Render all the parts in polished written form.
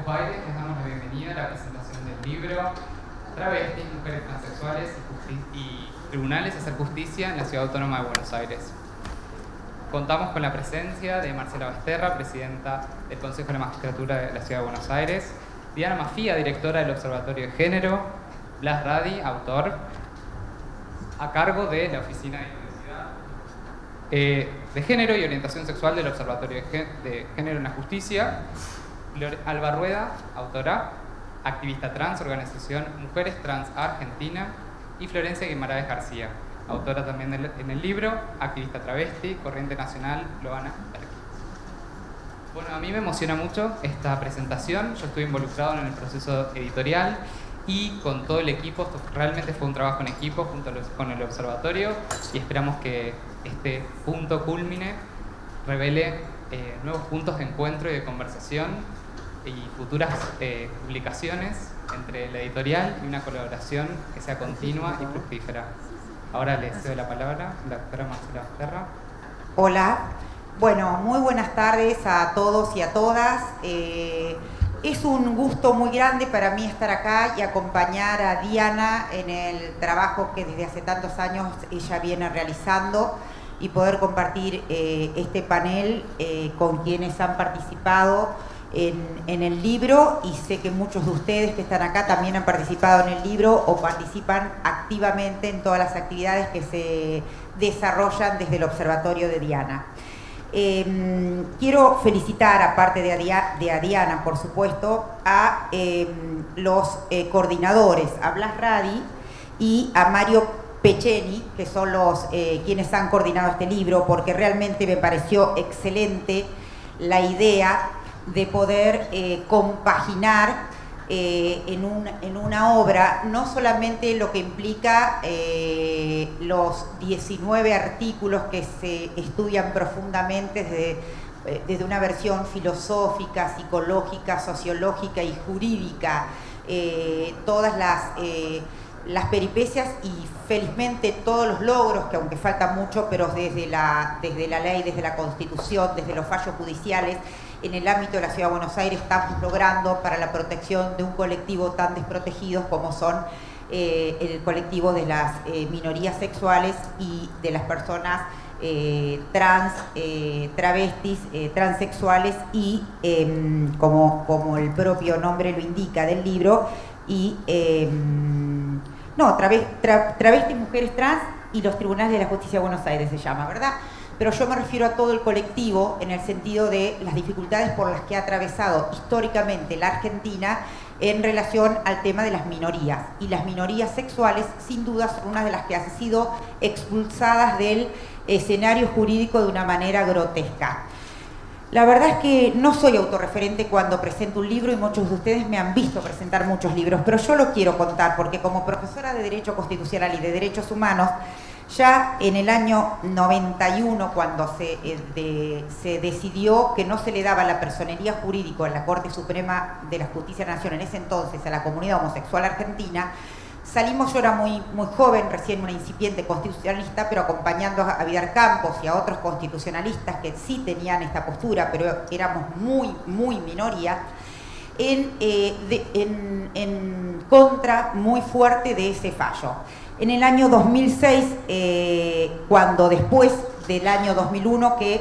Buenos Aires les damos la bienvenida a la presentación del libro Travestis, Mujeres Transexuales y Tribunales a Hacer Justicia en la Ciudad Autónoma de Buenos Aires. Contamos con la presencia de Marcela Basterra, presidenta del Consejo de la Magistratura de la Ciudad de Buenos Aires, Diana Mafía, directora del Observatorio de Género, Blas Radi, autor, a cargo de la Oficina de Diversidad de Género y Orientación Sexual del Observatorio de Género en la Justicia, Alba Rueda, autora, activista trans, organización Mujeres Trans Argentina, y Florencia Guimaraes García, autora también en el libro, activista travesti, Corriente Nacional, Loana Perkins. Bueno, a mí me emociona mucho esta presentación. Yo estuve involucrado en el proceso editorial y con todo el equipo. Esto realmente fue un trabajo en equipo junto con el observatorio, y esperamos que este punto culmine revele nuevos puntos de encuentro y de conversación y futuras publicaciones entre la editorial y una colaboración que sea continua y fructífera. Ahora le cedo la palabra a la doctora Marcela Basterra. Hola, bueno, muy buenas tardes a todos y a todas. Es un gusto muy grande para mí estar acá y acompañar a Diana en el trabajo que desde hace tantos años ella viene realizando y poder compartir este panel con quienes han participado en el libro, y sé que muchos de ustedes que están acá también han participado en el libro o participan activamente en todas las actividades que se desarrollan desde el Observatorio de Diana. Quiero felicitar, aparte de a Diana, por supuesto, a los coordinadores, a Blas Radi y a Mario Pecheni, que son los quienes han coordinado este libro, porque realmente me pareció excelente la idea de poder compaginar en una obra no solamente lo que implica los 19 artículos que se estudian profundamente desde una versión filosófica, psicológica, sociológica y jurídica, todas las peripecias y felizmente todos los logros, que aunque falta mucho, pero desde la ley, desde la Constitución, desde los fallos judiciales, en el ámbito de la Ciudad de Buenos Aires estamos logrando para la protección de un colectivo tan desprotegido como son el colectivo de las minorías sexuales y de las personas trans, travestis, transexuales y, como el propio nombre lo indica del libro, y travestis, mujeres trans y los tribunales de la justicia de Buenos Aires se llama, ¿verdad? Pero yo me refiero a todo el colectivo en el sentido de las dificultades por las que ha atravesado históricamente la Argentina en relación al tema de las minorías. Y las minorías sexuales, sin duda, son una de las que han sido expulsadas del escenario jurídico de una manera grotesca. La verdad es que no soy autorreferente cuando presento un libro, y muchos de ustedes me han visto presentar muchos libros, pero yo lo quiero contar porque como profesora de Derecho Constitucional y de Derechos Humanos, ya en el año 91, cuando se decidió que no se le daba la personería jurídica en la Corte Suprema de la Justicia de la Nación, en ese entonces, a la comunidad homosexual argentina, salimos, yo era muy joven, recién una incipiente constitucionalista, pero acompañando a Vidal Campos y a otros constitucionalistas que sí tenían esta postura, pero éramos muy minoría, en contra muy fuerte de ese fallo. En el año 2006, cuando después del año 2001 que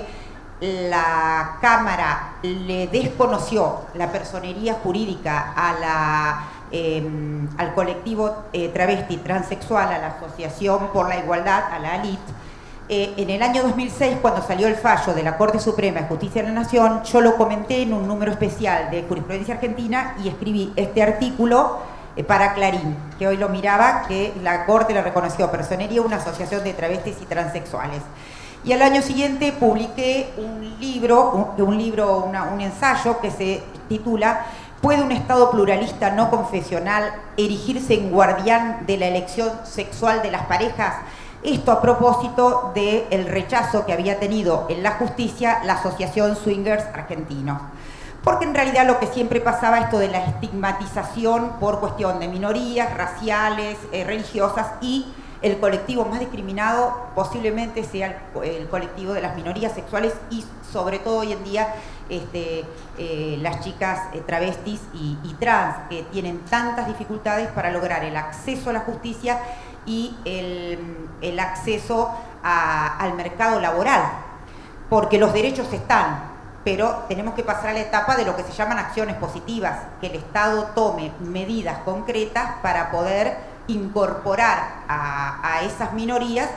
la Cámara le desconoció la personería jurídica al colectivo travesti transexual, a la Asociación por la Igualdad, a la ALIT, en el año 2006, cuando salió el fallo de la Corte Suprema de Justicia de la Nación, yo lo comenté en un número especial de Jurisprudencia Argentina y escribí este artículo para Clarín, que hoy lo miraba, que la Corte le reconoció personería una asociación de travestis y transexuales. Y al año siguiente publiqué un ensayo que se titula ¿Puede un Estado pluralista no confesional erigirse en guardián de la elección sexual de las parejas? Esto a propósito del rechazo que había tenido en la justicia la Asociación Swingers Argentinos. Porque en realidad lo que siempre pasaba, esto de la estigmatización por cuestión de minorías raciales, religiosas, y el colectivo más discriminado posiblemente sea el colectivo de las minorías sexuales y sobre todo hoy en día las chicas travestis y trans, que tienen tantas dificultades para lograr el acceso a la justicia y el acceso al mercado laboral, porque los derechos están, pero tenemos que pasar a la etapa de lo que se llaman acciones positivas, que el Estado tome medidas concretas para poder incorporar a esas minorías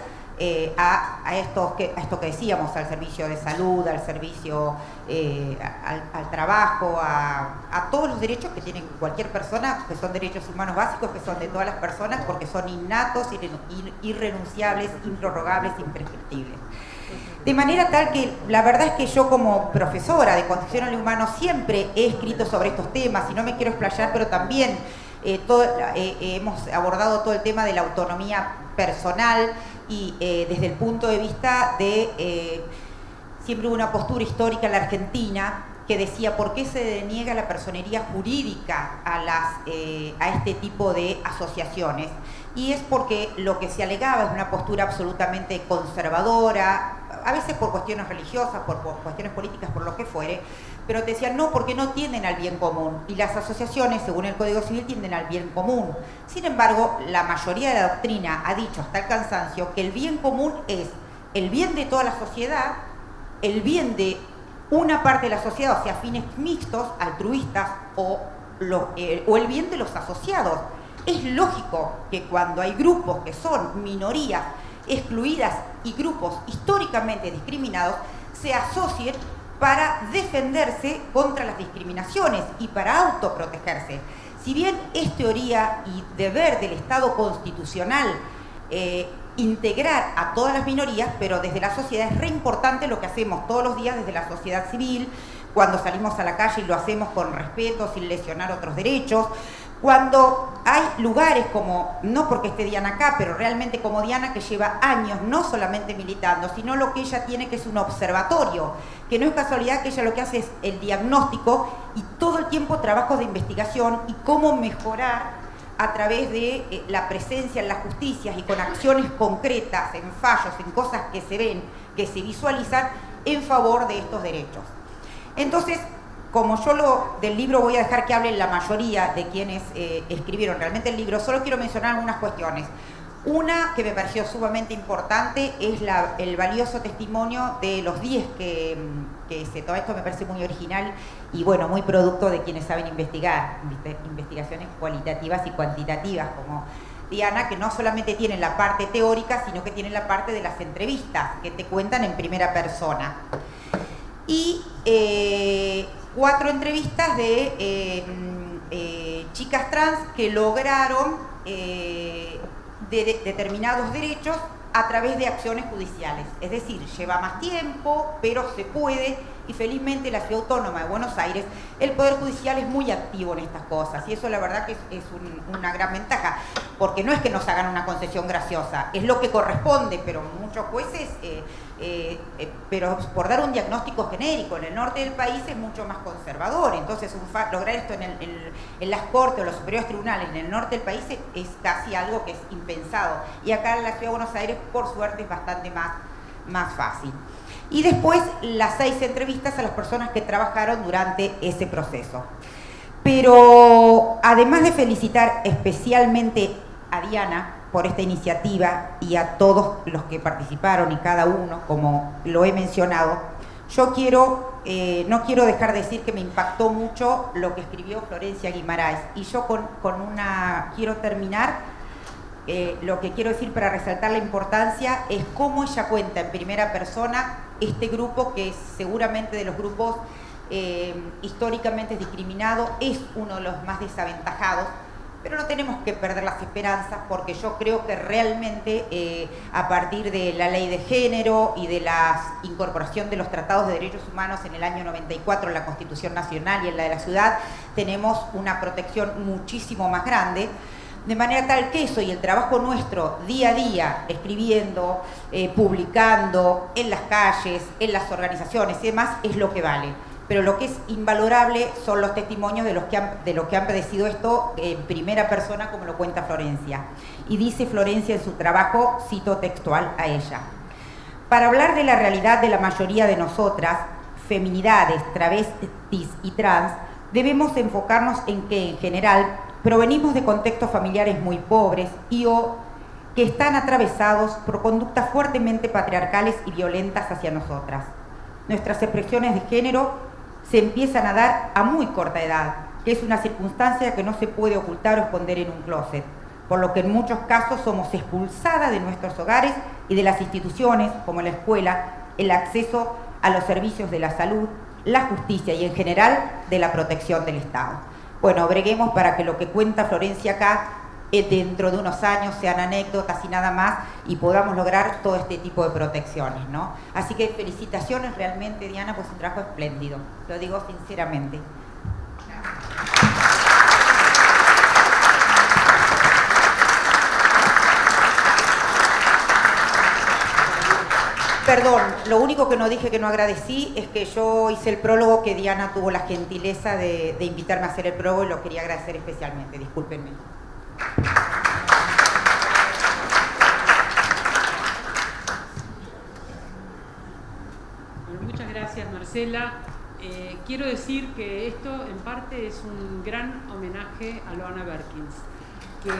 a esto que decíamos, al servicio de salud, al servicio al trabajo, a todos los derechos que tiene cualquier persona, que son derechos humanos básicos, que son de todas las personas, porque son innatos, irrenunciables, improrrogables, imprescriptibles. De manera tal que la verdad es que yo, como profesora de Constitución Humano, siempre he escrito sobre estos temas y no me quiero explayar, pero también hemos abordado todo el tema de la autonomía personal y desde el punto de vista de siempre hubo una postura histórica en la Argentina que decía por qué se deniega la personería jurídica a este tipo de asociaciones, y es porque lo que se alegaba es una postura absolutamente conservadora, a veces por cuestiones religiosas, por cuestiones políticas, por lo que fuere, pero te decían no, porque no tienden al bien común, y las asociaciones, según el Código Civil, tienden al bien común. Sin embargo, la mayoría de la doctrina ha dicho hasta el cansancio que el bien común es el bien de toda la sociedad, el bien de una parte de la sociedad, o sea, fines mixtos, altruistas, o el bien de los asociados. Es lógico que cuando hay grupos que son minorías excluidas y grupos históricamente discriminados, se asocien para defenderse contra las discriminaciones y para autoprotegerse. Si bien es teoría y deber del Estado constitucional integrar a todas las minorías, pero desde la sociedad es re importante lo que hacemos todos los días desde la sociedad civil, cuando salimos a la calle y lo hacemos con respeto, sin lesionar otros derechos, cuando hay lugares como, no porque esté Diana acá, pero realmente como Diana, que lleva años no solamente militando, sino lo que ella tiene, que es un observatorio, que no es casualidad que ella lo que hace es el diagnóstico y todo el tiempo trabajos de investigación y cómo mejorar a través de la presencia en las justicias y con acciones concretas, en fallos, en cosas que se ven, que se visualizan en favor de estos derechos. Entonces, como yo del libro voy a dejar que hablen la mayoría de quienes escribieron realmente el libro, solo quiero mencionar algunas cuestiones. Una que me pareció sumamente importante es el valioso testimonio de los 10 todo esto me parece muy original y bueno, muy producto de quienes saben investigar, investigaciones cualitativas y cuantitativas, como Diana, que no solamente tienen la parte teórica, sino que tienen la parte de las entrevistas, que te cuentan en primera persona. Y 4 entrevistas de chicas trans que lograron determinados derechos a través de acciones judiciales. Es decir, lleva más tiempo, pero se puede, y felizmente la Ciudad Autónoma de Buenos Aires, el Poder Judicial es muy activo en estas cosas, y eso la verdad que es una gran ventaja, porque no es que nos hagan una concesión graciosa, es lo que corresponde, pero muchos jueces, pero por dar un diagnóstico genérico, en el norte del país es mucho más conservador, entonces lograr esto en las cortes o los superiores tribunales en el norte del país es casi algo que es impensado, y acá en la Ciudad de Buenos Aires por suerte es bastante más fácil. Y después las 6 entrevistas a las personas que trabajaron durante ese proceso. Pero además de felicitar especialmente a Diana por esta iniciativa y a todos los que participaron y cada uno, como lo he mencionado, yo no quiero dejar de decir que me impactó mucho lo que escribió Florencia Guimarães, y yo quiero terminar. Lo que quiero decir para resaltar la importancia es cómo ella cuenta en primera persona este grupo, que es seguramente de los grupos históricamente discriminados, es uno de los más desaventajados, pero no tenemos que perder las esperanzas, porque yo creo que realmente a partir de la ley de género y de la incorporación de los tratados de derechos humanos en el año 94 en la Constitución Nacional y en la de la ciudad, tenemos una protección muchísimo más grande. De manera tal que eso y el trabajo nuestro día a día, escribiendo, publicando en las calles, en las organizaciones y demás, es lo que vale. pero lo que es invalorable son los testimonios de los que han padecido esto en primera persona, como lo cuenta Florencia. Y dice Florencia en su trabajo, cito textual a ella: para hablar de la realidad de la mayoría de nosotras, feminidades, travestis y trans, debemos enfocarnos en que, en general, provenimos de contextos familiares muy pobres y o que están atravesados por conductas fuertemente patriarcales y violentas hacia nosotras. Nuestras expresiones de género se empiezan a dar a muy corta edad, que es una circunstancia que no se puede ocultar o esconder en un closet, por lo que en muchos casos somos expulsadas de nuestros hogares y de las instituciones, como la escuela, el acceso a los servicios de la salud, la justicia y en general de la protección del Estado. Bueno, breguemos para que lo que cuenta Florencia acá dentro de unos años sean anécdotas y nada más, y podamos lograr todo este tipo de protecciones, ¿no? Así que felicitaciones realmente, Diana, pues un trabajo espléndido, lo digo sinceramente. Perdón, lo único que no dije, que no agradecí, es que yo hice el prólogo, que Diana tuvo la gentileza de invitarme a hacer el prólogo, y lo quería agradecer especialmente, discúlpenme. Bueno, muchas gracias, Marcela. Quiero decir que esto en parte es un gran homenaje a Loana Berkins, que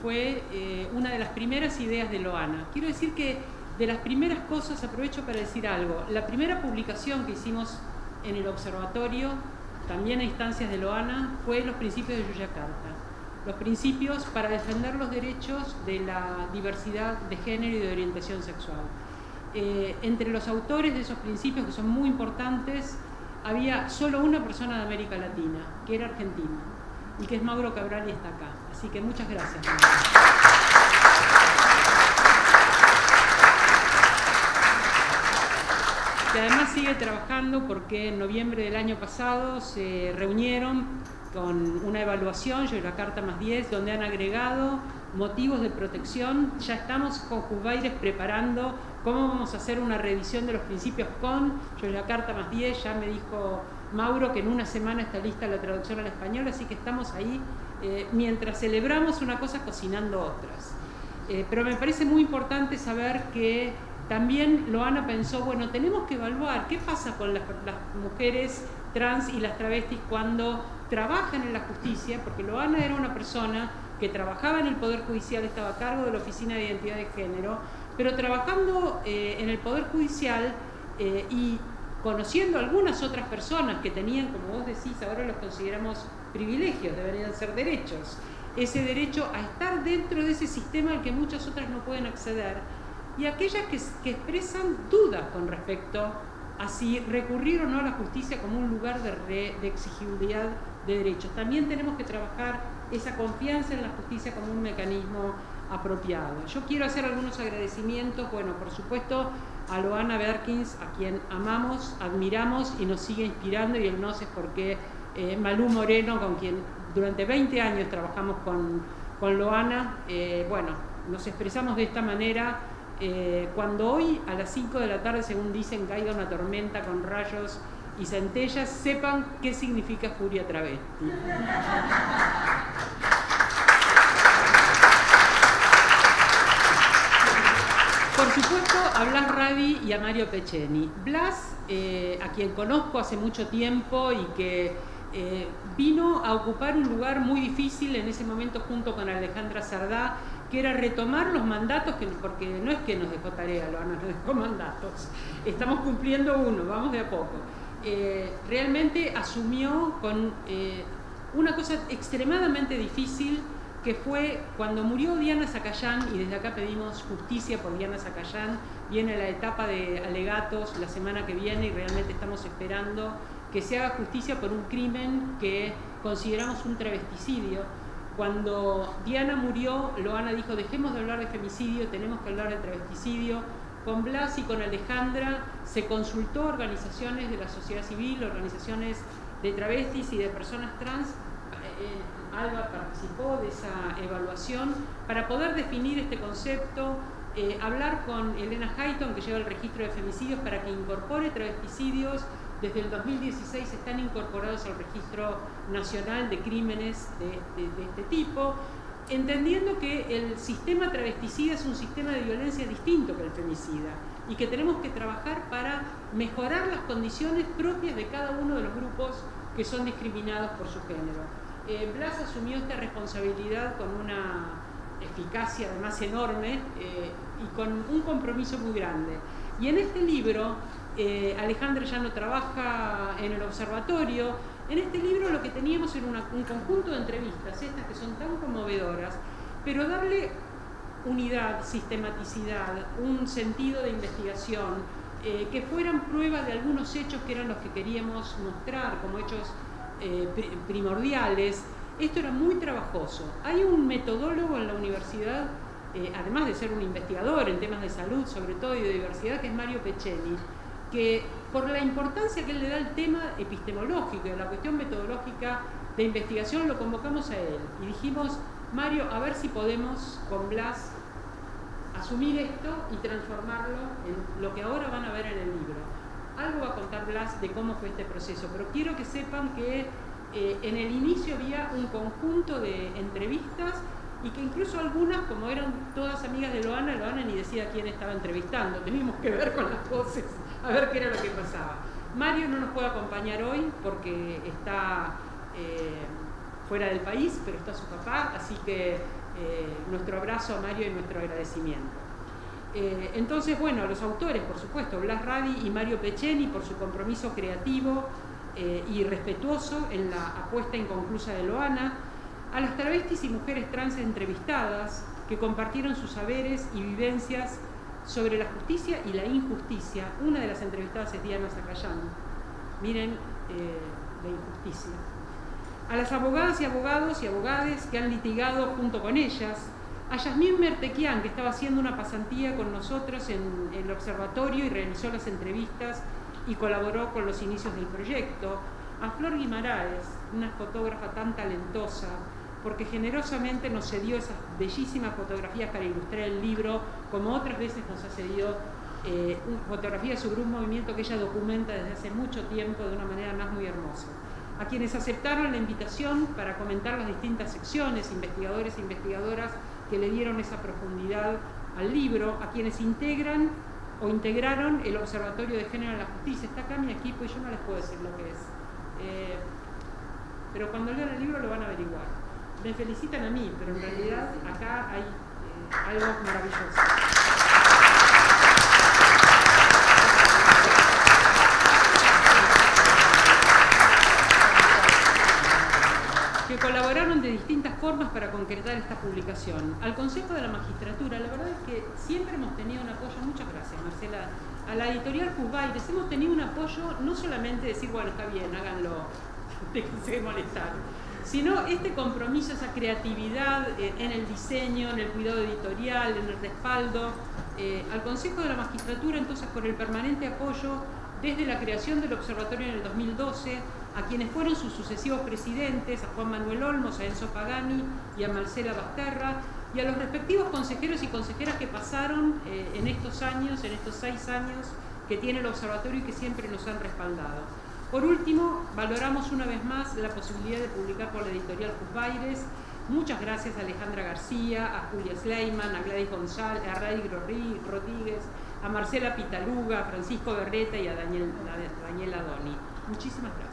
fue una de las primeras ideas de Loana. Quiero decir que de las primeras cosas, aprovecho para decir algo, la primera publicación que hicimos en el observatorio, también a instancias de Loana, fue los principios de Yogyakarta. Los principios para defender los derechos de la diversidad de género y de orientación sexual. Entre los autores de esos principios, que son muy importantes, había solo una persona de América Latina, que era argentina, y que es Mauro Cabral, y está acá. Así que muchas gracias, Mauro. Que además sigue trabajando, porque en noviembre del año pasado se reunieron con una evaluación, Yogyakarta más 10, donde han agregado motivos de protección. Ya estamos con Juzbaires preparando cómo vamos a hacer una revisión de los principios con Yogyakarta más 10. Ya me dijo Mauro que en una semana está lista la traducción al español, así que estamos ahí mientras celebramos una cosa, cocinando otras. Pero me parece muy importante saber que también Loana pensó, bueno, tenemos que evaluar qué pasa con las mujeres trans y las travestis cuando trabajan en la justicia, porque Loana era una persona que trabajaba en el Poder Judicial, estaba a cargo de la Oficina de Identidad de Género, pero trabajando en el Poder Judicial y conociendo a algunas otras personas que tenían, como vos decís, ahora los consideramos privilegios, deberían ser derechos, ese derecho a estar dentro de ese sistema al que muchas otras no pueden acceder, y aquellas que expresan dudas con respecto a si recurrir o no a la justicia como un lugar de exigibilidad de derechos. También tenemos que trabajar esa confianza en la justicia como un mecanismo apropiado. Yo quiero hacer algunos agradecimientos, bueno, por supuesto, a Loana Berkins, a quien amamos, admiramos y nos sigue inspirando, y el nos es porque Malú Moreno, con quien durante 20 años trabajamos con Loana, bueno, nos expresamos de esta manera. Cuando hoy a las 5 de la tarde, según dicen, caiga una tormenta con rayos y centellas, sepan qué significa furia travesti. Por supuesto, a Blas Radi y a Mario Peceni. Blas, a quien conozco hace mucho tiempo y que vino a ocupar un lugar muy difícil en ese momento junto con Alejandra Sardá, que era retomar los mandatos, porque no es que nos dejó tarea, nos dejó mandatos. Estamos cumpliendo uno, vamos de a poco. Realmente asumió con una cosa extremadamente difícil, que fue cuando murió Diana Zacayán, y desde acá pedimos justicia por Diana Zacayán. Viene la etapa de alegatos la semana que viene y realmente estamos esperando que se haga justicia por un crimen que consideramos un travesticidio. Cuando Diana murió, Loana dijo, dejemos de hablar de femicidio, tenemos que hablar de travesticidio, Con Blas y con Alejandra se consultó a organizaciones de la sociedad civil, organizaciones de travestis y de personas trans. Alba participó de esa evaluación para poder definir este concepto, hablar con Elena Hayton, que lleva el registro de femicidios, para que incorpore travesticidios. Desde el 2016 están incorporados al Registro Nacional de Crímenes de este tipo, entendiendo que el sistema travesticida es un sistema de violencia distinto que el femicida y que tenemos que trabajar para mejorar las condiciones propias de cada uno de los grupos que son discriminados por su género. Blas asumió esta responsabilidad con una eficacia además enorme y con un compromiso muy grande. Y en este libro, Alejandra ya no trabaja en el observatorio. En este libro lo que teníamos era un conjunto de entrevistas, estas que son tan conmovedoras, pero darle unidad, sistematicidad, un sentido de investigación, que fueran pruebas de algunos hechos que eran los que queríamos mostrar como hechos primordiales. Esto era muy trabajoso. Hay un metodólogo en la universidad, además de ser un investigador en temas de salud sobre todo y de diversidad, que es Mario Pecceni, que por la importancia que él le da al tema epistemológico, a la cuestión metodológica de investigación, lo convocamos a él y dijimos: Mario, a ver si podemos con Blas asumir esto y transformarlo en lo que ahora van a ver en el libro. Algo va a contar Blas de cómo fue este proceso, pero quiero que sepan que en el inicio había un conjunto de entrevistas y que incluso algunas, como eran todas amigas de Loana ni decía quién estaba entrevistando, teníamos que ver con las voces, a ver qué era lo que pasaba. Mario no nos puede acompañar hoy porque está fuera del país, pero está su papá, así que nuestro abrazo a Mario y nuestro agradecimiento. Entonces, bueno, los autores, por supuesto, Blas Radi y Mario Pecceni, por su compromiso creativo y respetuoso en la apuesta inconclusa de Loana, a las travestis y mujeres trans entrevistadas que compartieron sus saberes y vivencias sobre la justicia y la injusticia. Una de las entrevistadas es Diana Zacayán. Miren la injusticia. A las abogadas y abogados y abogades que han litigado junto con ellas, a Yasmín Mertequian, que estaba haciendo una pasantía con nosotros en el observatorio y realizó las entrevistas y colaboró con los inicios del proyecto, a Flor Guimaraes, una fotógrafa tan talentosa, porque generosamente nos cedió esas bellísimas fotografías para ilustrar el libro, como otras veces nos ha cedido fotografías sobre un movimiento que ella documenta desde hace mucho tiempo de una manera además muy hermosa. A quienes aceptaron la invitación para comentar las distintas secciones, investigadores e investigadoras que le dieron esa profundidad al libro, a quienes integran o integraron el Observatorio de Género en la Justicia. Está acá mi equipo y yo no les puedo decir lo que es, pero cuando lean el libro lo van a averiguar. Me felicitan a mí, pero en realidad acá hay algo maravilloso. Que colaboraron de distintas formas para concretar esta publicación. Al Consejo de la Magistratura, la verdad es que siempre hemos tenido un apoyo, muchas gracias Marcela, a la editorial Cusbaires hemos tenido un apoyo, no solamente decir, bueno, está bien, háganlo, déjense de molestar, sino este compromiso, esa creatividad en el diseño, en el cuidado editorial, en el respaldo. Al Consejo de la Magistratura, entonces, por el permanente apoyo desde la creación del observatorio en el 2012, a quienes fueron sus sucesivos presidentes, a Juan Manuel Olmos, a Enzo Pagani y a Marcela Basterra, y a los respectivos consejeros y consejeras que pasaron en estos años, en estos 6 años que tiene el observatorio y que siempre nos han respaldado. Por último, valoramos una vez más la posibilidad de publicar por la editorial Cusbaires. Muchas gracias a Alejandra García, a Julia Sleiman, a Gladys González, a Ray Rodríguez, a Marcela Pitaluga, a Francisco Berreta y a Daniela Doni. Muchísimas gracias.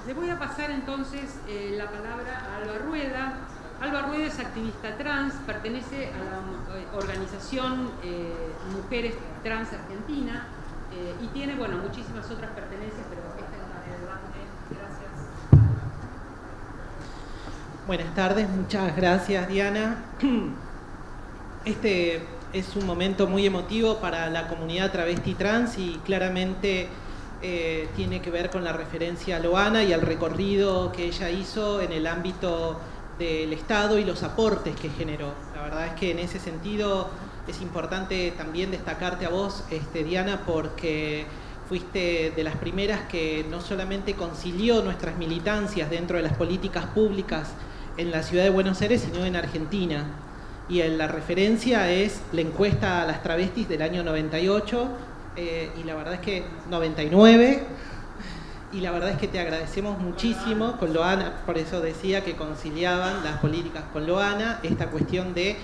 Le voy a pasar entonces la palabra a Alba Rueda. Alba Rueda es activista trans, pertenece a la organización Mujeres Trans Argentina y tiene, bueno, muchísimas otras pertenencias, pero esta es la relevante. Gracias. Buenas tardes, muchas gracias Diana. Este es un momento muy emotivo para la comunidad travesti trans y claramente tiene que ver con la referencia a Loana y al recorrido que ella hizo en el ámbito del Estado y los aportes que generó. La verdad es que en ese sentido es importante también destacarte a vos, Diana, porque fuiste de las primeras que no solamente concilió nuestras militancias dentro de las políticas públicas en la ciudad de Buenos Aires, sino en Argentina. Y la referencia es la encuesta a las travestis del año 98, y la verdad es que 99, y la verdad es que te agradecemos muchísimo con Loana, por eso decía que conciliaban las políticas con Loana, esta cuestión de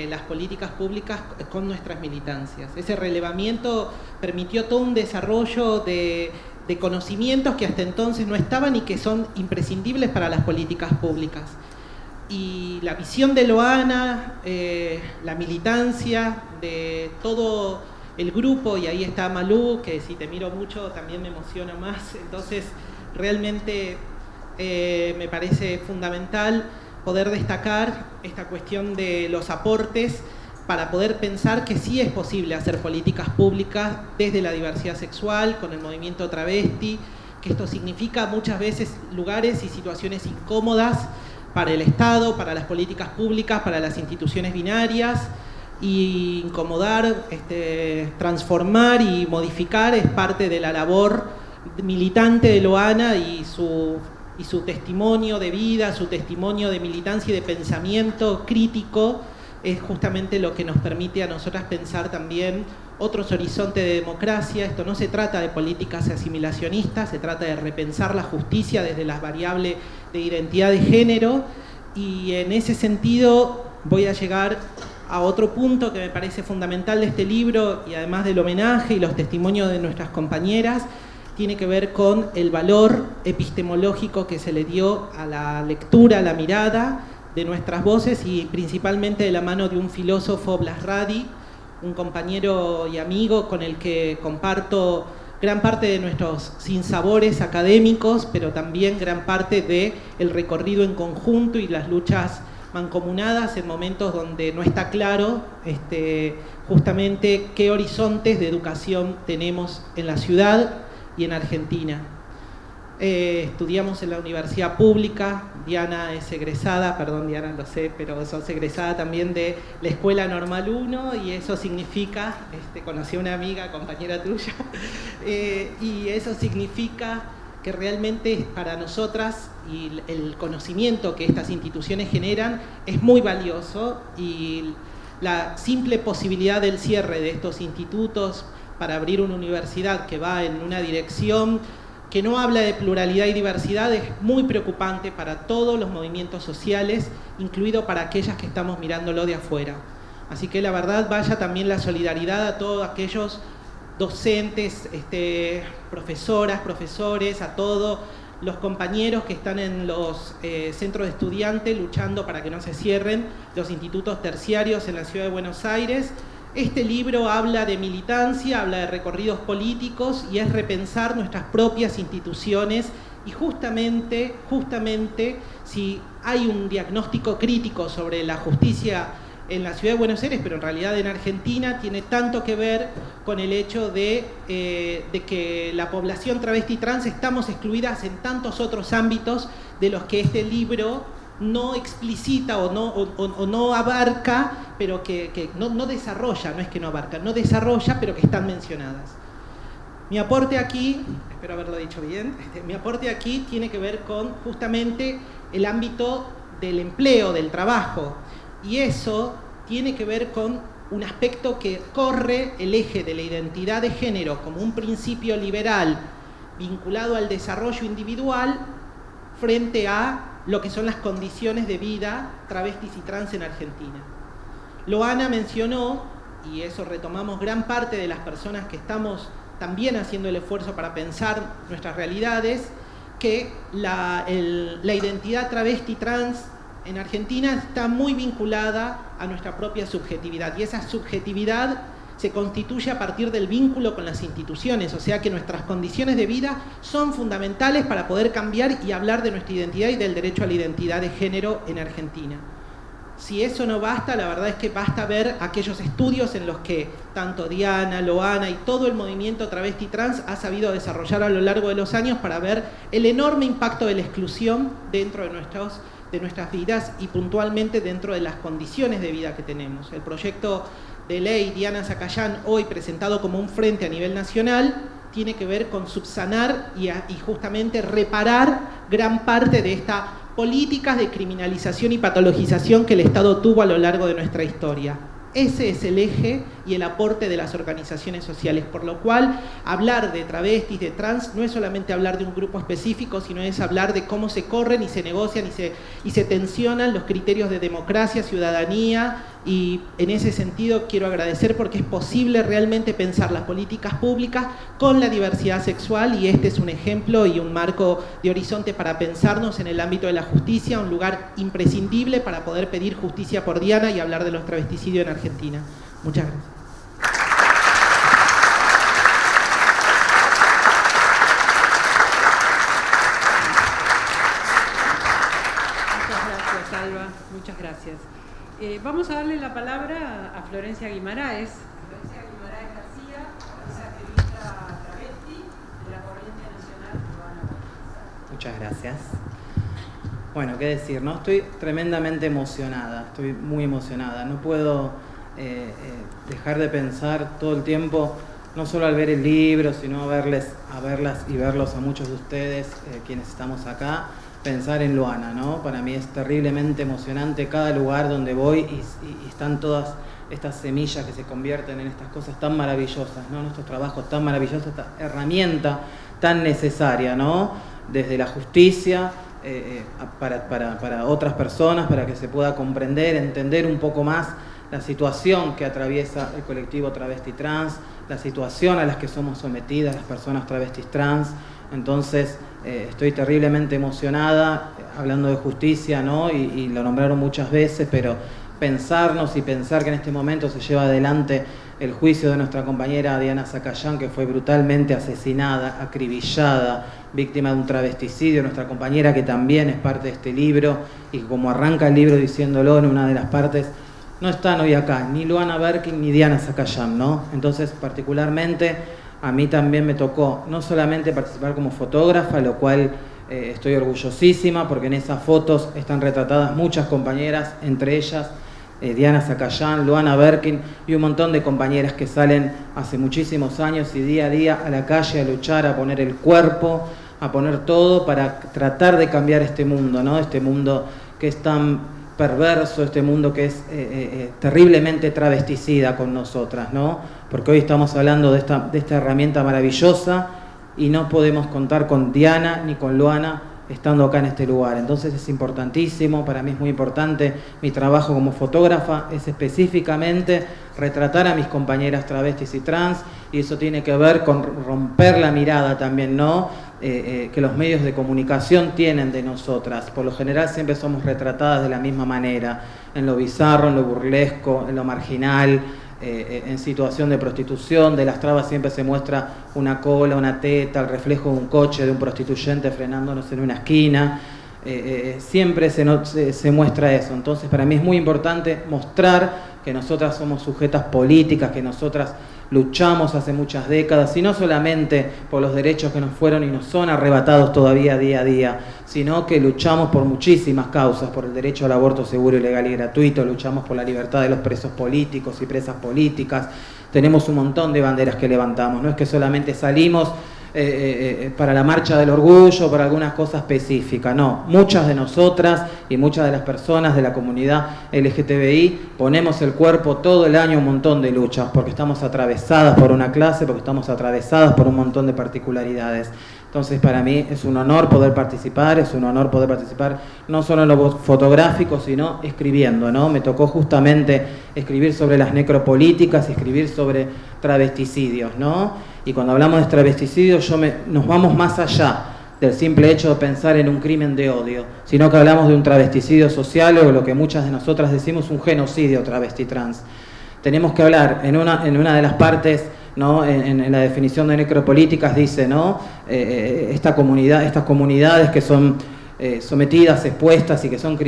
las políticas públicas con nuestras militancias. Ese relevamiento permitió todo un desarrollo de conocimientos que hasta entonces no estaban y que son imprescindibles para las políticas públicas. Y la visión de Loana, la militancia de todo el grupo, y ahí está Malú, que si te miro mucho también me emociona más, entonces realmente me parece fundamental poder destacar esta cuestión de los aportes para poder pensar que sí es posible hacer políticas públicas desde la diversidad sexual, con el movimiento travesti, que esto significa muchas veces lugares y situaciones incómodas para el Estado, para las políticas públicas, para las instituciones binarias, y incomodar, transformar y modificar es parte de la labor militante de Loana y su testimonio de vida, su testimonio de militancia y de pensamiento crítico es justamente lo que nos permite a nosotras pensar también otros horizontes de democracia. Esto no se trata de políticas asimilacionistas, se trata de repensar la justicia desde las variables de identidad de género, y en ese sentido voy a llegar a otro punto que me parece fundamental de este libro, y además del homenaje y los testimonios de nuestras compañeras, tiene que ver con el valor epistemológico que se le dio a la lectura, a la mirada de nuestras voces, y principalmente de la mano de un filósofo, Blas Radi, un compañero y amigo con el que comparto gran parte de nuestros sinsabores académicos, pero también gran parte del recorrido en conjunto y las luchas mancomunadas en momentos donde no está claro justamente qué horizontes de educación tenemos en la ciudad y en Argentina. Estudiamos en la universidad pública, Diana es egresada, perdón Diana, lo sé, pero sos egresada también de la Escuela Normal 1, y eso significa, conocí a una amiga, compañera tuya, y eso significa que realmente para nosotras y el conocimiento que estas instituciones generan es muy valioso, y la simple posibilidad del cierre de estos institutos para abrir una universidad que va en una dirección que no habla de pluralidad y diversidad es muy preocupante para todos los movimientos sociales, incluido para aquellas que estamos mirándolo de afuera. Así que la verdad, vaya también la solidaridad a todos aquellos docentes, profesoras, profesores, a todos los compañeros que están en los centros de estudiantes luchando para que no se cierren los institutos terciarios en la ciudad de Buenos Aires. Este libro habla de militancia, habla de recorridos políticos, y es repensar nuestras propias instituciones, y justamente si hay un diagnóstico crítico sobre la justicia en la ciudad de Buenos Aires, pero en realidad en Argentina, tiene tanto que ver con el hecho de que la población travesti trans estamos excluidas en tantos otros ámbitos de los que este libro no explicita o no abarca, pero que no desarrolla, no es que no abarca, no desarrolla, pero que están mencionadas. Mi aporte aquí, espero haberlo dicho bien, mi aporte aquí tiene que ver con justamente el ámbito del empleo, del trabajo, y eso tiene que ver con un aspecto que corre el eje de la identidad de género como un principio liberal vinculado al desarrollo individual frente a lo que son las condiciones de vida travestis y trans en Argentina. Loana mencionó, y eso retomamos gran parte de las personas que estamos también haciendo el esfuerzo para pensar nuestras realidades, que la identidad travesti trans en Argentina está muy vinculada a nuestra propia subjetividad, y esa subjetividad se constituye a partir del vínculo con las instituciones, o sea que nuestras condiciones de vida son fundamentales para poder cambiar y hablar de nuestra identidad y del derecho a la identidad de género en Argentina. Si eso no basta, la verdad es que basta ver aquellos estudios en los que tanto Diana, Loana y todo el movimiento travesti trans ha sabido desarrollar a lo largo de los años para ver el enorme impacto de la exclusión dentro de nuestras vidas y puntualmente dentro de las condiciones de vida que tenemos. El proyecto de ley Diana Zacayán, hoy presentado como un frente a nivel nacional, tiene que ver con subsanar y justamente reparar gran parte de estas políticas de criminalización y patologización que el Estado tuvo a lo largo de nuestra historia. Ese es el eje y el aporte de las organizaciones sociales, por lo cual hablar de travestis, de trans, no es solamente hablar de un grupo específico, sino es hablar de cómo se corren y se negocian y se tensionan los criterios de democracia, ciudadanía, y en ese sentido quiero agradecer porque es posible realmente pensar las políticas públicas con la diversidad sexual, y este es un ejemplo y un marco de horizonte para pensarnos en el ámbito de la justicia, un lugar imprescindible para poder pedir justicia por Diana y hablar de los travesticidios en Argentina. Muchas gracias. Muchas gracias, Alba. Muchas gracias. Vamos a darle la palabra a Florencia Guimaraes. Florencia Guimaraes García es activista travesti de la Corriente Nacional Urbana. Muchas gracias. Bueno, qué decir, ¿no? Estoy tremendamente emocionada, estoy muy emocionada. No puedo dejar de pensar todo el tiempo, no solo al ver el libro, sino a verlas y verlos a muchos de ustedes, quienes estamos acá, pensar en Loana, ¿no? Para mí es terriblemente emocionante cada lugar donde voy y están todas estas semillas que se convierten en estas cosas tan maravillosas, ¿no? Nuestros trabajos tan maravillosos, esta herramienta tan necesaria, ¿no? Desde la justicia para otras personas, para que se pueda comprender, entender un poco más la situación que atraviesa el colectivo travesti trans, la situación a la que somos sometidas las personas travestis trans. Entonces estoy terriblemente emocionada, hablando de justicia, ¿no? Y lo nombraron muchas veces, pero pensarnos y pensar que en este momento se lleva adelante el juicio de nuestra compañera Diana Zacayán, que fue brutalmente asesinada, acribillada, víctima de un travesticidio, nuestra compañera que también es parte de este libro, y como arranca el libro diciéndolo en una de las partes, no están hoy acá, ni Loana Berking ni Diana Zacayán, ¿no? Entonces, particularmente, a mí también me tocó no solamente participar como fotógrafa, lo cual estoy orgullosísima, porque en esas fotos están retratadas muchas compañeras, entre ellas Diana Zacayán, Loana Berking y un montón de compañeras que salen hace muchísimos años y día a día a la calle a luchar, a poner el cuerpo, a poner todo para tratar de cambiar este mundo, ¿no? Este mundo que es tan perverso, este mundo que es terriblemente travesticida con nosotras, ¿no? Porque hoy estamos hablando de esta herramienta maravillosa y no podemos contar con Diana ni con Loana estando acá en este lugar. Entonces es importantísimo, para mí es muy importante, mi trabajo como fotógrafa es específicamente retratar a mis compañeras travestis y trans, y eso tiene que ver con romper la mirada también, ¿no? Que los medios de comunicación tienen de nosotras. Por lo general siempre somos retratadas de la misma manera, en lo bizarro, en lo burlesco, en lo marginal, en situación de prostitución. De las trabas siempre se muestra una cola, una teta, el reflejo de un coche, de un prostituyente frenándonos en una esquina. Siempre se muestra eso. Entonces para mí es muy importante mostrar que nosotras somos sujetas políticas, que nosotras luchamos hace muchas décadas, y no solamente por los derechos que nos fueron y nos son arrebatados todavía día a día, sino que luchamos por muchísimas causas, por el derecho al aborto seguro, legal y gratuito, luchamos por la libertad de los presos políticos y presas políticas. Tenemos un montón de banderas que levantamos, no es que solamente salimos para la marcha del orgullo, para algunas cosas específicas, no. Muchas de nosotras y muchas de las personas de la comunidad LGTBI ponemos el cuerpo todo el año, un montón de luchas, porque estamos atravesadas por una clase, porque estamos atravesadas por un montón de particularidades. Entonces para mí es un honor poder participar, no solo en lo fotográfico, sino escribiendo, ¿no? Me tocó justamente escribir sobre las necropolíticas, escribir sobre travesticidios, ¿no? Y cuando hablamos de travesticidios nos vamos más allá del simple hecho de pensar en un crimen de odio, sino que hablamos de un travesticidio social, o lo que muchas de nosotras decimos un genocidio travesti trans. Tenemos que hablar en una de las partes, ¿no? En la definición de necropolíticas dice, ¿no? Estas comunidades que son sometidas, expuestas y que son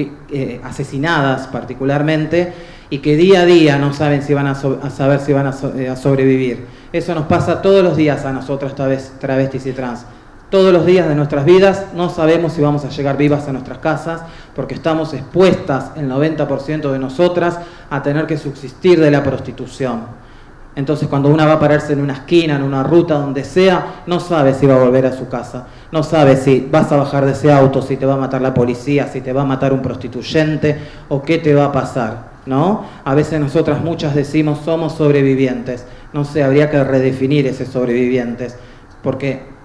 asesinadas particularmente, y que día a día no saben si van a saber si van a sobrevivir. Eso nos pasa todos los días a nosotros, travestis y trans. Todos los días de nuestras vidas no sabemos si vamos a llegar vivas a nuestras casas, porque estamos expuestas, el 90% de nosotras, a tener que subsistir de la prostitución. Entonces, cuando una va a pararse en una esquina, en una ruta, donde sea, no sabe si va a volver a su casa, no sabe si vas a bajar de ese auto, si te va a matar la policía, si te va a matar un prostituyente o qué te va a pasar, ¿no? A veces nosotras muchas decimos somos sobrevivientes. No sé, habría que redefinir ese sobrevivientes, porque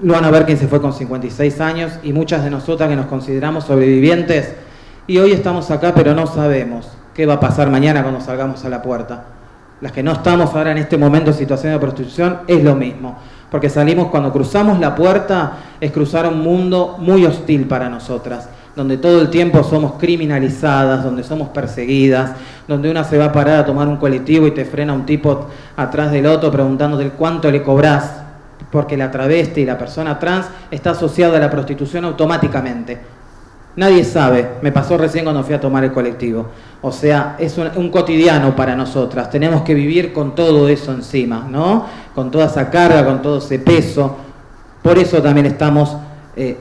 lo van a ver quien se fue con 56 años y muchas de nosotras que nos consideramos sobrevivientes y hoy estamos acá, pero no sabemos qué va a pasar mañana cuando salgamos a la puerta. Las que no estamos ahora en este momento en situación de prostitución es lo mismo, porque salimos, cuando cruzamos la puerta, es cruzar un mundo muy hostil para nosotras, donde todo el tiempo somos criminalizadas, donde somos perseguidas, donde una se va a parar a tomar un colectivo y te frena un tipo atrás del otro preguntándote cuánto le cobrás, porque la travesti y la persona trans está asociada a la prostitución automáticamente. Nadie sabe, me pasó recién cuando fui a tomar el colectivo. O sea, es un cotidiano para nosotras. Tenemos que vivir con todo eso encima, ¿no? Con toda esa carga, con todo ese peso. Por eso también estamos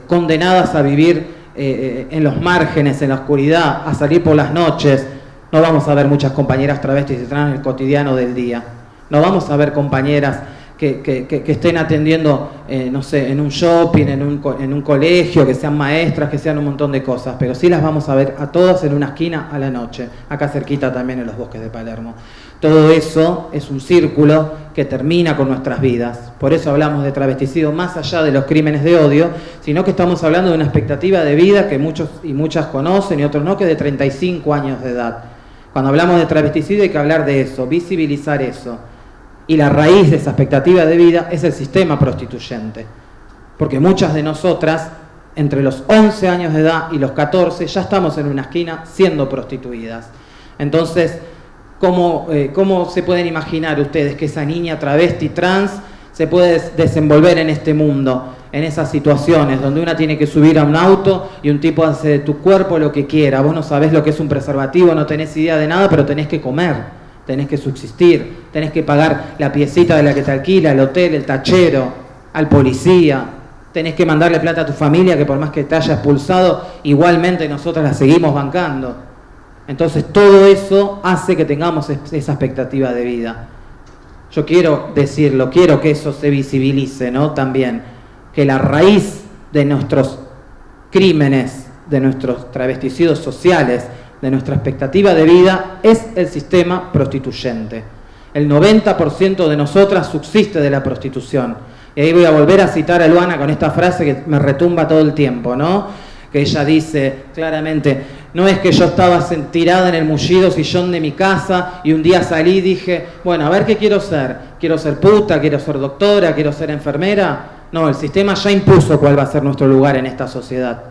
condenadas a vivir en los márgenes, en la oscuridad, a salir por las noches. No vamos a ver muchas compañeras travestis y trans en el cotidiano del día. No vamos a ver compañeras que estén atendiendo, no sé, en un shopping, en un colegio, que sean maestras, que sean un montón de cosas, pero sí las vamos a ver a todas en una esquina a la noche, acá cerquita también en los bosques de Palermo. Todo eso es un círculo que termina con nuestras vidas. Por eso hablamos de travesticidio más allá de los crímenes de odio, sino que estamos hablando de una expectativa de vida que muchos y muchas conocen y otros no, que es de 35 años de edad. Cuando hablamos de travesticidio hay que hablar de eso, visibilizar eso. Y la raíz de esa expectativa de vida es el sistema prostituyente. Porque muchas de nosotras, entre los 11 años de edad y los 14, ya estamos en una esquina siendo prostituidas. Entonces, ¿cómo se pueden imaginar ustedes que esa niña travesti trans se puede desenvolver en este mundo, en esas situaciones donde una tiene que subir a un auto y un tipo hace de tu cuerpo lo que quiera? Vos no sabés lo que es un preservativo, no tenés idea de nada, pero tenés que comer. Tenés que subsistir, tenés que pagar la piecita de la que te alquila, el hotel, el tachero, al policía, tenés que mandarle plata a tu familia que por más que te haya expulsado, igualmente nosotras la seguimos bancando. Entonces todo eso hace que tengamos esa expectativa de vida. Yo quiero decirlo, quiero que eso se visibilice, ¿no? También, que la raíz de nuestros crímenes, de nuestros travesticidios sociales, de nuestra expectativa de vida es el sistema prostituyente. El 90% de nosotras subsiste de la prostitución. Y ahí voy a volver a citar a Luana con esta frase que me retumba todo el tiempo, ¿no? Que ella dice claramente, no es que yo estaba tirada en el mullido sillón de mi casa y un día salí y dije, bueno, a ver qué quiero ser puta, quiero ser doctora, quiero ser enfermera. No, el sistema ya impuso cuál va a ser nuestro lugar en esta sociedad.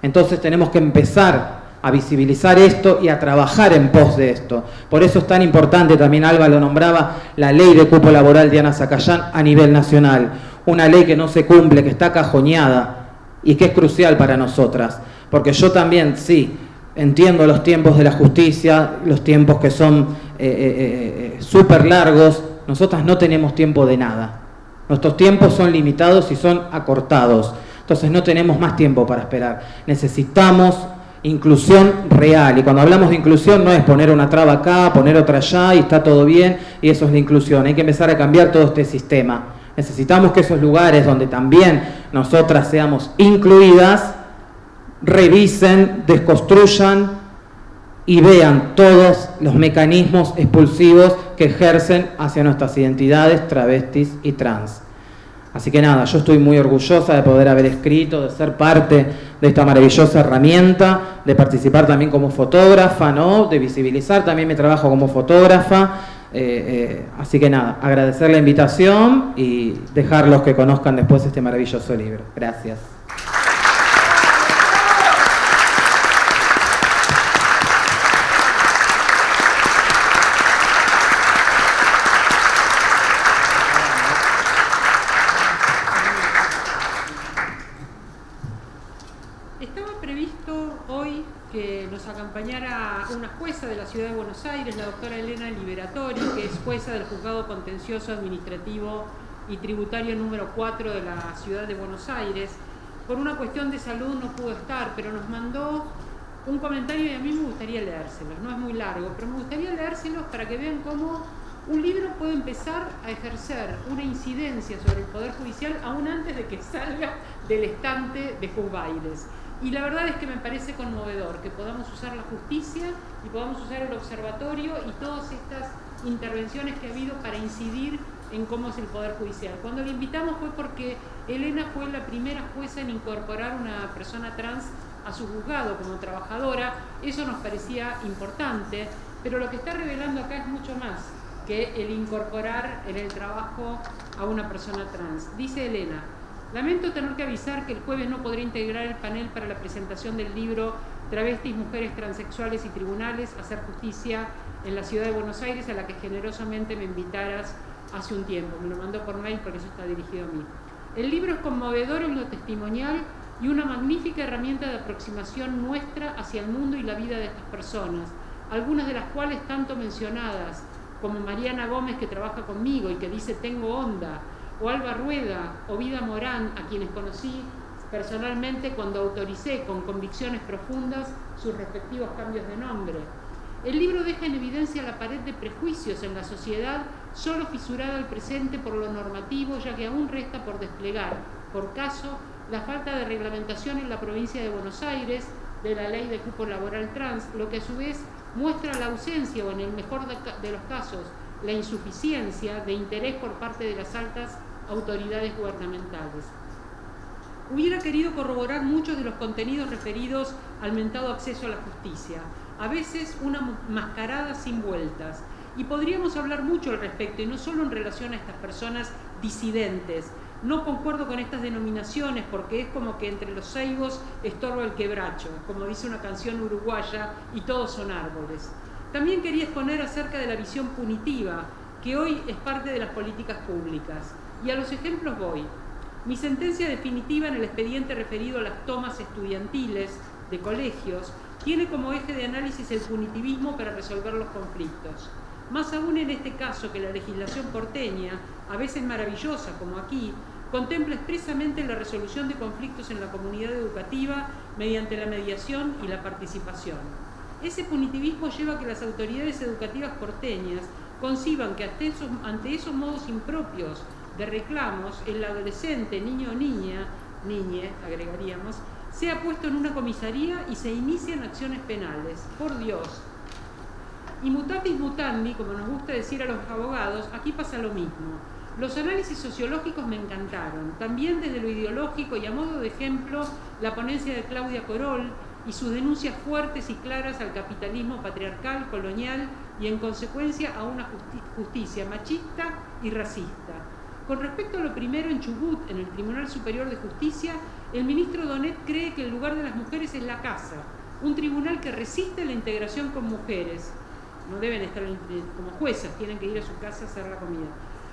Entonces tenemos que empezar a visibilizar esto y a trabajar en pos de esto. Por eso es tan importante, también Alba lo nombraba, la ley de cupo laboral de Ana Zacayán a nivel nacional. Una ley que no se cumple, que está cajoneada y que es crucial para nosotras. Porque yo también, sí, entiendo los tiempos de la justicia, los tiempos que son súper largos. Nosotras no tenemos tiempo de nada. Nuestros tiempos son limitados y son acortados. Entonces no tenemos más tiempo para esperar. Necesitamos inclusión real, y cuando hablamos de inclusión no es poner una traba acá, poner otra allá y está todo bien, y eso es la inclusión. Hay que empezar a cambiar todo este sistema. Necesitamos que esos lugares donde también nosotras seamos incluidas, revisen, desconstruyan y vean todos los mecanismos expulsivos que ejercen hacia nuestras identidades travestis y trans. Así que nada, yo estoy muy orgullosa de poder haber escrito, de ser parte de esta maravillosa herramienta, de participar también como fotógrafa, ¿no? De visibilizar también mi trabajo como fotógrafa. Así que nada, agradecer la invitación y dejarlos que conozcan después este maravilloso libro. Gracias. Estaba que nos acompañara una jueza de la Ciudad de Buenos Aires, la doctora Elena Liberatori, que es jueza del Juzgado Contencioso Administrativo y Tributario número 4 de la Ciudad de Buenos Aires. Por una cuestión de salud no pudo estar, pero nos mandó un comentario y a mí me gustaría leérselos. No es muy largo, pero me gustaría leérselos para que vean cómo un libro puede empezar a ejercer una incidencia sobre el Poder Judicial aún antes de que salga del estante de Juzbailes. Y la verdad es que me parece conmovedor que podamos usar la justicia y podamos usar el observatorio y todas estas intervenciones que ha habido para incidir en cómo es el Poder Judicial. Cuando la invitamos fue porque Elena fue la primera jueza en incorporar una persona trans a su juzgado como trabajadora. Eso nos parecía importante, pero lo que está revelando acá es mucho más que el incorporar en el trabajo a una persona trans. Dice Elena: lamento tener que avisar que el jueves no podré integrar el panel para la presentación del libro Travestis, Mujeres Transexuales y Tribunales, Hacer Justicia en la Ciudad de Buenos Aires, a la que generosamente me invitaras hace un tiempo. Me lo mandó por mail porque eso está dirigido a mí. El libro es conmovedor en lo testimonial y una magnífica herramienta de aproximación nuestra hacia el mundo y la vida de estas personas, algunas de las cuales tanto mencionadas, como Mariana Gómez, que trabaja conmigo y que dice tengo onda, o Alba Rueda, o Vida Morán, a quienes conocí personalmente cuando autoricé con convicciones profundas sus respectivos cambios de nombre. El libro deja en evidencia la pared de prejuicios en la sociedad, solo fisurada al presente por lo normativo, ya que aún resta por desplegar, por caso, la falta de reglamentación en la provincia de Buenos Aires de la ley de cupo laboral trans, lo que a su vez muestra la ausencia, o en el mejor de los casos, la insuficiencia de interés por parte de las altas autoridades gubernamentales. Hubiera querido corroborar muchos de los contenidos referidos al mentado acceso a la justicia, a veces una mascarada sin vueltas, y podríamos hablar mucho al respecto, y no solo en relación a estas personas disidentes. No concuerdo con estas denominaciones porque es como que entre los ceibos estorba el quebracho, como dice una canción uruguaya, y todos son árboles. También quería exponer acerca de la visión punitiva, que hoy es parte de las políticas públicas. Y a los ejemplos voy. Mi sentencia definitiva en el expediente referido a las tomas estudiantiles de colegios tiene como eje de análisis el punitivismo para resolver los conflictos. Más aún en este caso, que la legislación porteña, a veces maravillosa como aquí, contempla expresamente la resolución de conflictos en la comunidad educativa mediante la mediación y la participación. Ese punitivismo lleva a que las autoridades educativas porteñas conciban que ante esos modos impropios de reclamos, el adolescente, niño o niñe, agregaríamos, sea puesto en una comisaría y se inician acciones penales. Por Dios. Y mutatis mutandi, como nos gusta decir a los abogados, aquí pasa lo mismo. Los análisis sociológicos me encantaron, también desde lo ideológico, y a modo de ejemplo, la ponencia de Claudia Corol y sus denuncias fuertes y claras al capitalismo patriarcal, colonial y en consecuencia a una justicia machista y racista. Con respecto a lo primero, en Chubut, en el Tribunal Superior de Justicia, el ministro Donet cree que el lugar de las mujeres es la casa, un tribunal que resiste la integración con mujeres. No deben estar como juezas, tienen que ir a su casa a hacer la comida.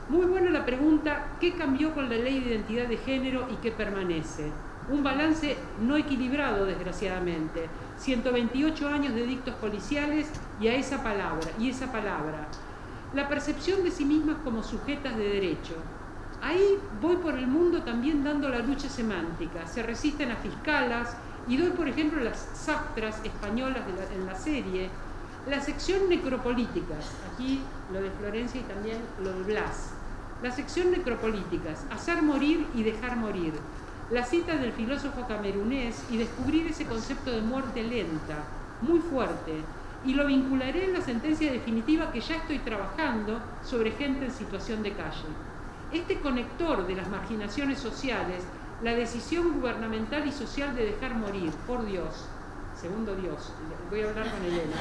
Muy buena la pregunta, ¿qué cambió con la ley de identidad de género y qué permanece? Un balance no equilibrado, desgraciadamente. 128 años de edictos policiales y esa palabra. La percepción de sí mismas como sujetas de derecho. Ahí voy por el mundo también dando la lucha semántica. Se resisten a fiscalas y doy, por ejemplo, las sastras españolas en la serie. La sección necropolíticas, aquí lo de Florencia y también lo de Blas. La sección necropolíticas, hacer morir y dejar morir. La cita del filósofo camerunés y descubrir ese concepto de muerte lenta, muy fuerte, y lo vincularé en la sentencia definitiva que ya estoy trabajando sobre gente en situación de calle. Este conector de las marginaciones sociales, la decisión gubernamental y social de dejar morir, por Dios, segundo Dios, voy a hablar con Elena.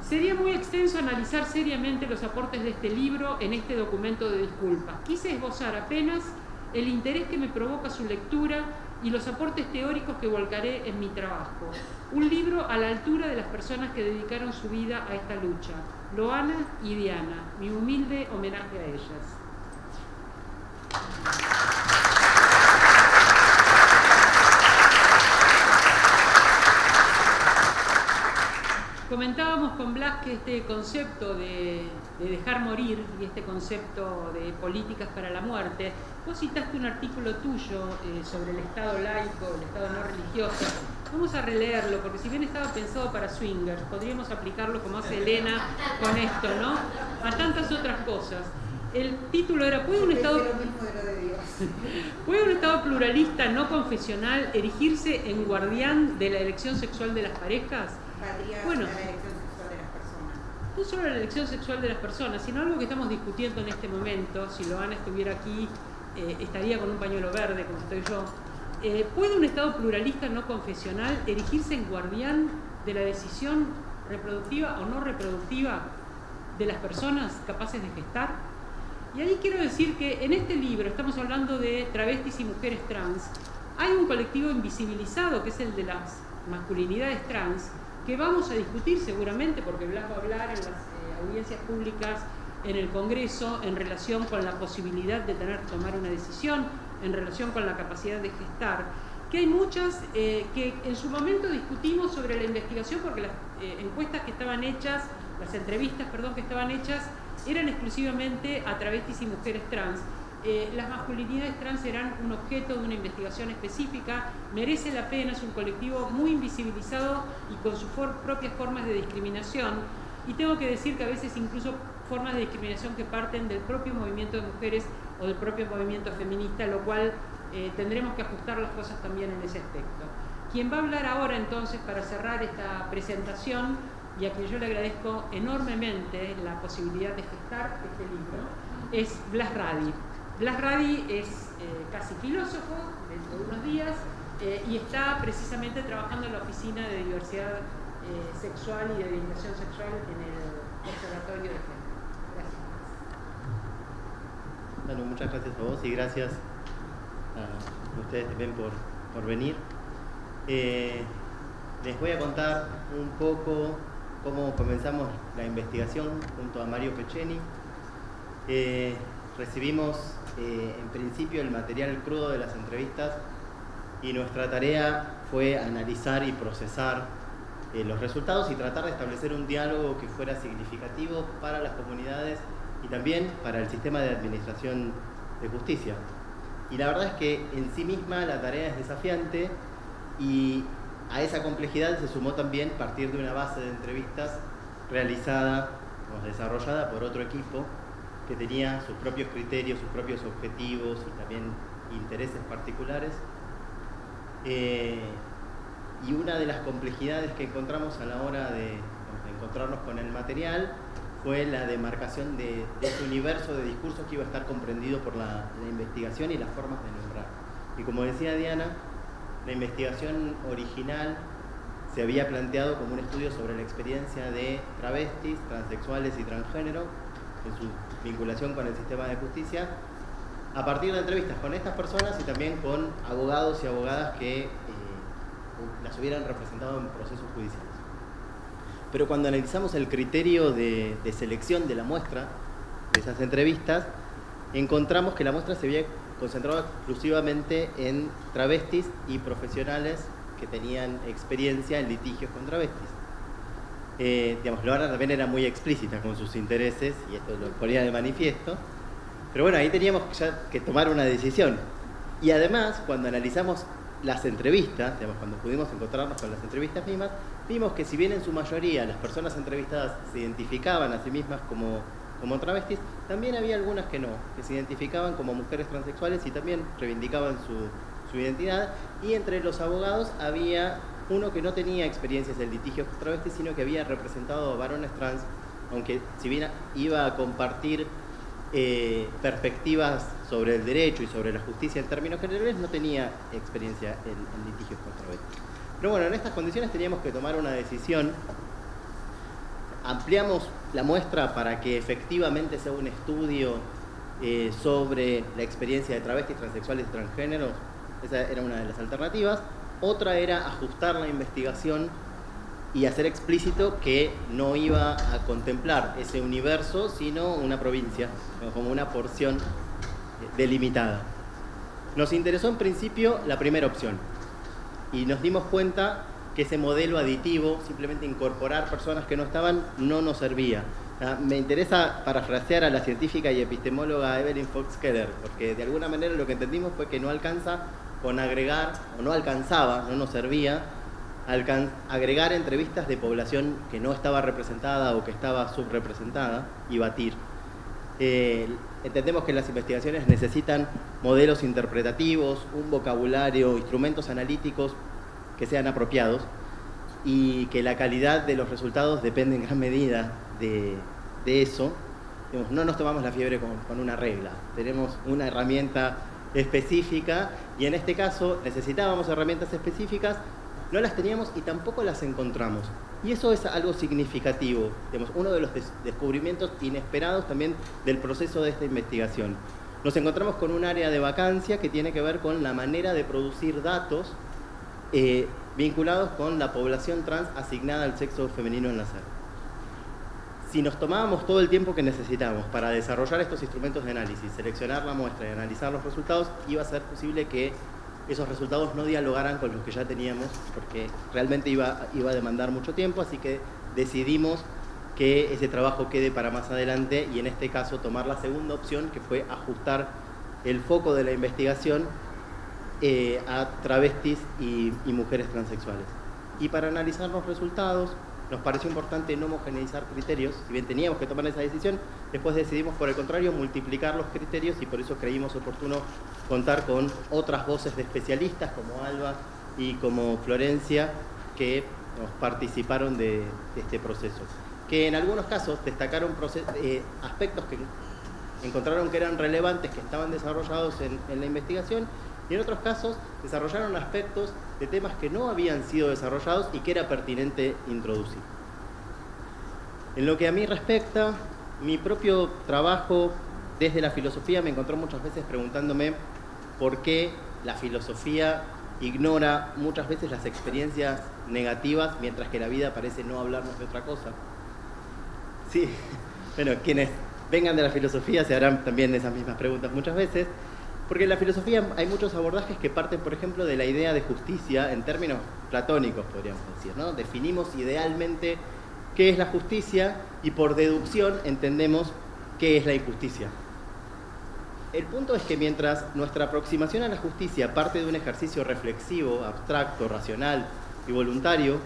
Sería muy extenso analizar seriamente los aportes de este libro en este documento de disculpas. Quise esbozar apenas el interés que me provoca su lectura y los aportes teóricos que volcaré en mi trabajo. Un libro a la altura de las personas que dedicaron su vida a esta lucha, Loana y Diana, mi humilde homenaje a ellas. comentábamos con Blas que este concepto de dejar morir y este concepto de políticas para la muerte, vos citaste un artículo tuyo sobre el Estado laico, el Estado no religioso. Vamos a releerlo, porque si bien estaba pensado para swingers, podríamos aplicarlo como hace Elena con esto, ¿no? A tantas otras cosas. El título era ¿Puede un Estado pluralista no confesional erigirse en guardián de la elección sexual de las parejas? Bueno, la elección sexual de las personas. No solo la elección sexual de las personas, sino algo que estamos discutiendo en este momento. Si Loana estuviera aquí, estaría con un pañuelo verde, como estoy yo. ¿Puede un Estado pluralista no confesional erigirse en guardián de la decisión reproductiva o no reproductiva de las personas capaces de gestar? Y ahí quiero decir que en este libro estamos hablando de travestis y mujeres trans. Hay un colectivo invisibilizado, que es el de las masculinidades trans, que vamos a discutir seguramente, porque Blas va a hablar en las audiencias públicas en el Congreso en relación con la posibilidad de tener que tomar una decisión, en relación con la capacidad de gestar, que hay muchas que en su momento discutimos sobre la investigación, porque las encuestas que estaban hechas, las entrevistas, perdón, que estaban hechas, eran exclusivamente a travestis y mujeres trans. Las masculinidades trans eran un objeto de una investigación específica, merece la pena, es un colectivo muy invisibilizado y con sus propias formas de discriminación, y tengo que decir que a veces incluso formas de discriminación que parten del propio movimiento de mujeres o del propio movimiento feminista, lo cual tendremos que ajustar las cosas también en ese aspecto. Quien va a hablar ahora entonces para cerrar esta presentación, y a quien yo le agradezco enormemente la posibilidad de gestar este libro, es Blas Radi. Blas Radi es casi filósofo dentro de unos días y está precisamente trabajando en la Oficina de Diversidad Sexual y de Orientación Sexual en el Observatorio de Género. Gracias. Bueno, muchas gracias a vos y gracias a ustedes también por venir. Les voy a contar un poco cómo comenzamos la investigación junto a Mario Peceni. Recibimos en principio el material crudo de las entrevistas y nuestra tarea fue analizar y procesar los resultados y tratar de establecer un diálogo que fuera significativo para las comunidades y también para el sistema de administración de justicia. Y la verdad es que en sí misma la tarea es desafiante y a esa complejidad se sumó también partir de una base de entrevistas realizada, desarrollada por otro equipo que tenía sus propios criterios, sus propios objetivos y también intereses particulares. Y una de las complejidades que encontramos a la hora de encontrarnos con el material fue la demarcación de ese universo de discursos que iba a estar comprendido por la investigación y las formas de nombrar. Y como decía Diana, la investigación original se había planteado como un estudio sobre la experiencia de travestis, transexuales y transgénero en su vinculación con el sistema de justicia, a partir de entrevistas con estas personas y también con abogados y abogadas que las hubieran representado en procesos judiciales. Pero cuando analizamos el criterio de selección de la muestra, de esas entrevistas, encontramos que la muestra se había concentrado exclusivamente en travestis y profesionales que tenían experiencia en litigios con travestis. Loana también era muy explícita con sus intereses y esto lo ponía de manifiesto, pero bueno, ahí teníamos ya que tomar una decisión. Y además, cuando analizamos las entrevistas, cuando pudimos encontrarnos con las entrevistas mismas, vimos que si bien en su mayoría las personas entrevistadas se identificaban a sí mismas como travestis, también había algunas que no, que se identificaban como mujeres transexuales y también reivindicaban su identidad, y entre los abogados había uno que no tenía experiencias en litigios con travestis, sino que había representado a varones trans, aunque si bien iba a compartir perspectivas sobre el derecho y sobre la justicia en términos generales, no tenía experiencia en litigios con travestis. Pero bueno, en estas condiciones teníamos que tomar una decisión. Ampliamos la muestra para que efectivamente sea un estudio sobre la experiencia de travestis, transexuales y transgéneros. Esa era una de las alternativas. Otra era ajustar la investigación y hacer explícito que no iba a contemplar ese universo, sino una provincia, como una porción delimitada. Nos interesó en principio la primera opción y nos dimos cuenta que ese modelo aditivo, simplemente incorporar personas que no estaban, no nos servía. Me interesa parafrasear a la científica y epistemóloga Evelyn Fox Keller, porque de alguna manera lo que entendimos fue que no alcanza con agregar, o no alcanzaba, no nos servía, agregar entrevistas de población que no estaba representada o que estaba subrepresentada y batir. Entendemos que las investigaciones necesitan modelos interpretativos, un vocabulario, instrumentos analíticos que sean apropiados y que la calidad de los resultados depende en gran medida de eso. Digamos, no nos tomamos la fiebre con una regla, tenemos una herramienta específica y en este caso necesitábamos herramientas específicas, no las teníamos y tampoco las encontramos. Y eso es algo significativo, digamos, uno de los descubrimientos inesperados también del proceso de esta investigación. Nos encontramos con un área de vacancia que tiene que ver con la manera de producir datos vinculados con la población trans asignada al sexo femenino en nacer. Si nos tomábamos todo el tiempo que necesitamos para desarrollar estos instrumentos de análisis, seleccionar la muestra y analizar los resultados, iba a ser posible que esos resultados no dialogaran con los que ya teníamos, porque realmente iba a demandar mucho tiempo, así que decidimos que ese trabajo quede para más adelante y en este caso tomar la segunda opción, que fue ajustar el foco de la investigación a travestis y mujeres transexuales. Y para analizar los resultados, nos pareció importante no homogeneizar criterios, si bien teníamos que tomar esa decisión, después decidimos por el contrario multiplicar los criterios y por eso creímos oportuno contar con otras voces de especialistas como Alba y como Florencia que nos participaron de este proceso. Que en algunos casos destacaron aspectos que encontraron que eran relevantes, que estaban desarrollados en la investigación, y en otros casos desarrollaron aspectos de temas que no habían sido desarrollados y que era pertinente introducir. En lo que a mí respecta, mi propio trabajo desde la filosofía me encontró muchas veces preguntándome por qué la filosofía ignora muchas veces las experiencias negativas mientras que la vida parece no hablarnos de otra cosa. Sí, bueno, quienes vengan de la filosofía se harán también esas mismas preguntas muchas veces. Porque en la filosofía hay muchos abordajes que parten, por ejemplo, de la idea de justicia en términos platónicos, podríamos decir, ¿no? Definimos idealmente qué es la justicia y por deducción entendemos qué es la injusticia. El punto es que mientras nuestra aproximación a la justicia parte de un ejercicio reflexivo, abstracto, racional y voluntario,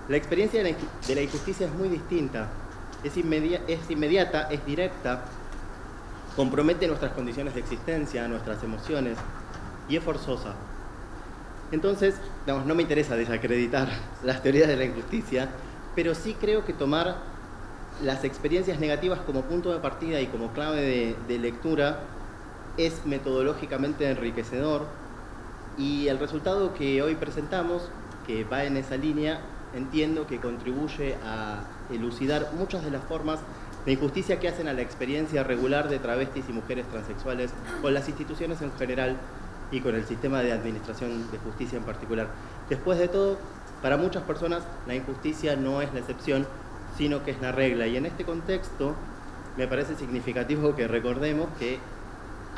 la experiencia de la injusticia es muy distinta, es inmediata, es directa, compromete nuestras condiciones de existencia, nuestras emociones, y es forzosa. Entonces, digamos, no me interesa desacreditar las teorías de la injusticia, pero sí creo que tomar las experiencias negativas como punto de partida y como clave de lectura es metodológicamente enriquecedor, y el resultado que hoy presentamos, que va en esa línea, entiendo que contribuye a elucidar muchas de las formas de injusticia que hacen a la experiencia regular de travestis y mujeres transexuales con las instituciones en general y con el sistema de administración de justicia en particular. Después de todo, para muchas personas la injusticia no es la excepción, sino que es la regla. Y en este contexto me parece significativo que recordemos que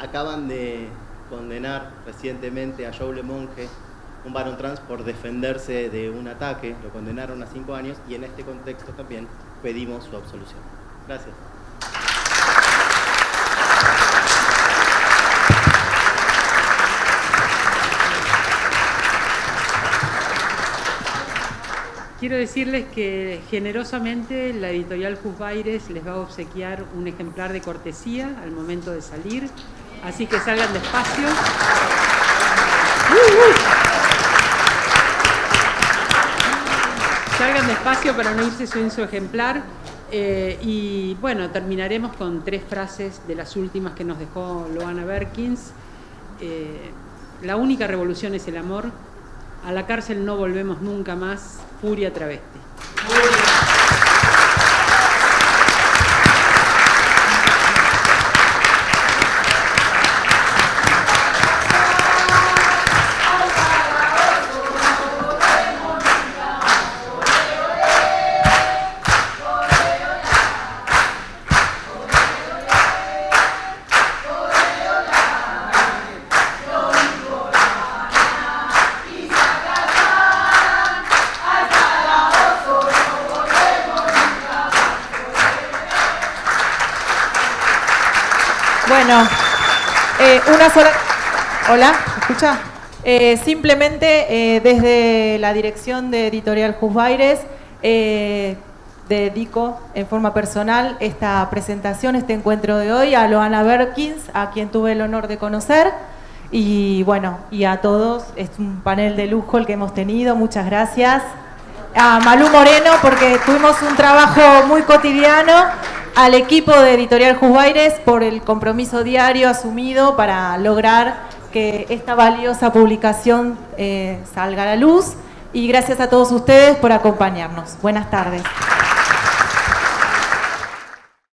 acaban de condenar recientemente a Joe Lemonge, un varón trans, por defenderse de un ataque. Lo condenaron a 5 años y en este contexto también pedimos su absolución. Gracias. Quiero decirles que generosamente la editorial Jusbaires les va a obsequiar un ejemplar de cortesía al momento de salir, así que salgan despacio. Salgan despacio para no irse sin su ejemplar. Y bueno, terminaremos con 3 frases de las últimas que nos dejó Loana Berkins. La única revolución es el amor. A la cárcel no volvemos nunca más. Furia travesti. Bueno, una sola... Hola, ¿me escucha? Simplemente desde la dirección de Editorial Jusvaires dedico en forma personal esta presentación, este encuentro de hoy a Loana Berkins, a quien tuve el honor de conocer, y bueno, y a todos. Es un panel de lujo el que hemos tenido, muchas gracias. A Malú Moreno, porque tuvimos un trabajo muy cotidiano, al equipo de Editorial Jusvaires por el compromiso diario asumido para lograr que esta valiosa publicación salga a la luz, y gracias a todos ustedes por acompañarnos. Buenas tardes.